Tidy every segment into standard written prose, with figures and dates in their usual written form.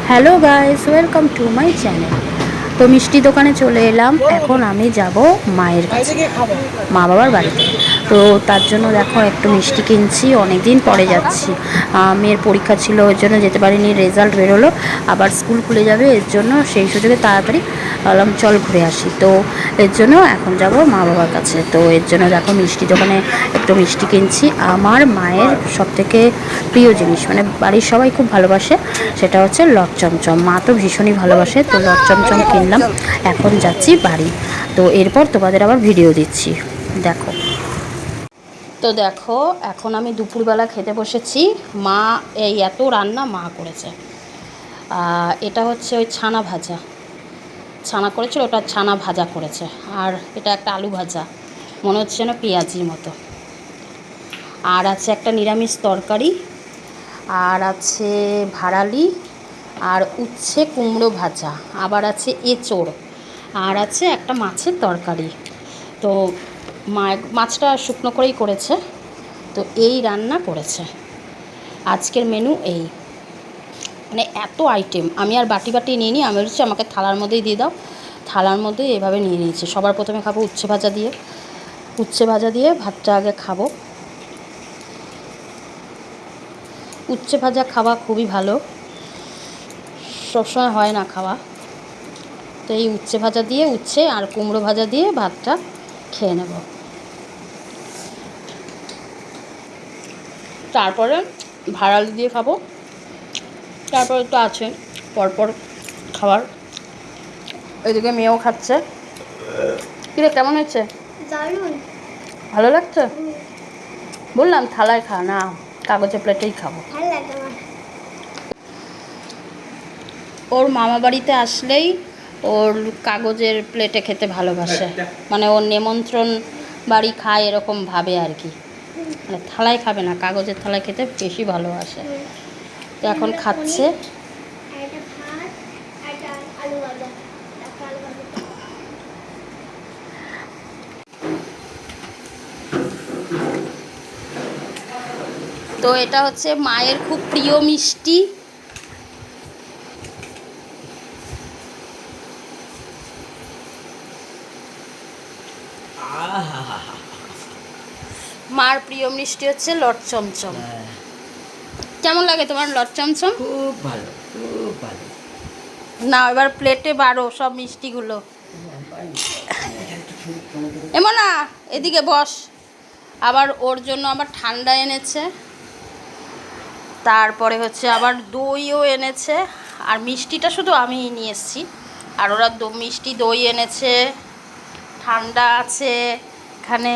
Hello guys, welcome to my channel. তো মিষ্টি দোকানে চলে এলাম। এখন আমি যাব মায়ের কাছে, মা বাবার বাড়িতে। তো তার জন্য দেখো একটু মিষ্টি কিনছি, অনেক দিন পরে যাচ্ছি। মেয়ের পরীক্ষা ছিল, ওর জন্য যেতে পারিনি, রেজাল্ট বেরোলো, আবার স্কুল খুলে যাবে, এর জন্য সেই সুযোগে তাড়াতাড়ি বললাম চল ঘুরে আসি। তো এর জন্য এখন যাব মা বাবার কাছে। তো এর জন্য দেখো মিষ্টি দোকানে একটু মিষ্টি কিনছি। আমার মায়ের সবথেকে প্রিয় জিনিস, মানে বাড়ির সবাই খুব ভালোবাসে, সেটা হচ্ছে লট চমচম। মা তো ভীষণই ভালোবাসে, তো লট চমচম কিনলাম। এখন যাচ্ছি বাড়ি। তো এরপর তোমাদের আবার ভিডিও দিচ্ছি, দেখো। তো দেখো এখন আমি দুপুরবেলা খেতে বসেছি। মা এই এত রান্না মা করেছে। এটা হচ্ছে ওই ছানা ভাজা, ছানা করেছিল, ওটা ছানা ভাজা করেছে। আর এটা একটা আলু ভাজা, মনে হচ্ছে যেন পেঁয়াজির মতো। আর আছে একটা নিরামিষ তরকারি, আর আছে ভাড়ালি, আর উচ্ছে কুমড়ো ভাজা, আবার আছে এঁচোড়, আর আছে একটা মাছের তরকারি। তো মাছটা শুকনো করেই করেছে। তো এই রান্না করেছে, আজকের মেনু এই। মানে এত আইটেম, আমি আর বাটি বাটি নিয়ে নিই, আমি বলছি আমাকে থালার মধ্যেই দিয়ে দাও। থালার মধ্যে এভাবে নিয়ে নিয়েছি। সবার প্রথমে খাবো উচ্ছে ভাজা দিয়ে। উচ্ছে ভাজা দিয়ে ভাতটা আগে খাবো। উচ্ছে ভাজা খাওয়া খুবই ভালো, সবসময় হয় না খাওয়া। তো এই উচ্ছে ভাজা দিয়ে, উচ্ছে আর কুমড়ো ভাজা দিয়ে ভাতটা খেয়ে নেব। তারপরে ভাড়ালি দিয়ে খাবো। তারপরে তো আছে পরপর খাবার। এদিকে মেয়েও খাচ্ছে। কিরে কেমন হয়েছে? দারুণ ভালো লাগছে? বললাম থালায় খা না, কাগজের প্লেটেই খাবো। ভালো লাগে আমার। ওর মামা বাড়িতে আসলেই ওর কাগজের প্লেটে খেতে ভালোবাসে, মানে ওর নিমন্ত্রণ বাড়ি খায় এরকম ভাবে আর কি। মানে থালায় খাবে না, কাগজের থালায় খেতে বেশি ভালোবাসে। তো এখন খাচ্ছে। তো এটা হচ্ছে মায়ের খুব প্রিয় মিষ্টি। মার প্রিয় মিষ্টি হচ্ছে লট চমচম। কেমন লাগে তোমার লট চমচম? খুব ভালো, খুব ভালো। না এবার প্লেটে বাড়ো সব মিষ্টিগুলো। এমন না, এদিকে বস। আবার ওর জন্য আবার ঠান্ডা এনেছে, তারপরে হচ্ছে আবার দইও এনেছে। আর মিষ্টিটা শুধু আমি নিয়ে এসেছি, আর ওরা মিষ্টি দই এনেছে, ঠান্ডা আছে এখানে।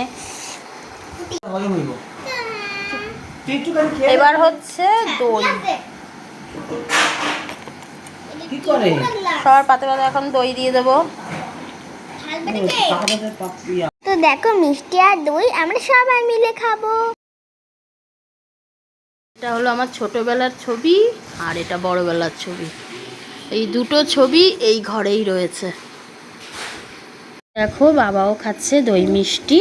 এবার হচ্ছে দই, সবার পাতে পাতে এখন দই দিয়ে দেবো। তো দেখো মিষ্টি আর দই আমরা সবাই মিলে খাবো। এটা হলো আমার ছোটবেলার ছবি, আর এটা বড়বেলার ছবি। এই দুটো ছবি এই ঘরেই রয়েছে। দেখো বাবাও খাচ্ছে দই মিষ্টি।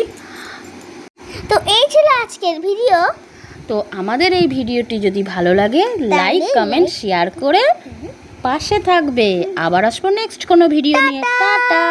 তো এই ছিল আজকের ভিডিও। তো আমাদের এই ভিডিওটি যদি ভালো লাগে লাইক কমেন্ট শেয়ার করে পাশে থাকবে। আবার আসবো নেক্সট কোনো ভিডিও নিয়ে। টাটা।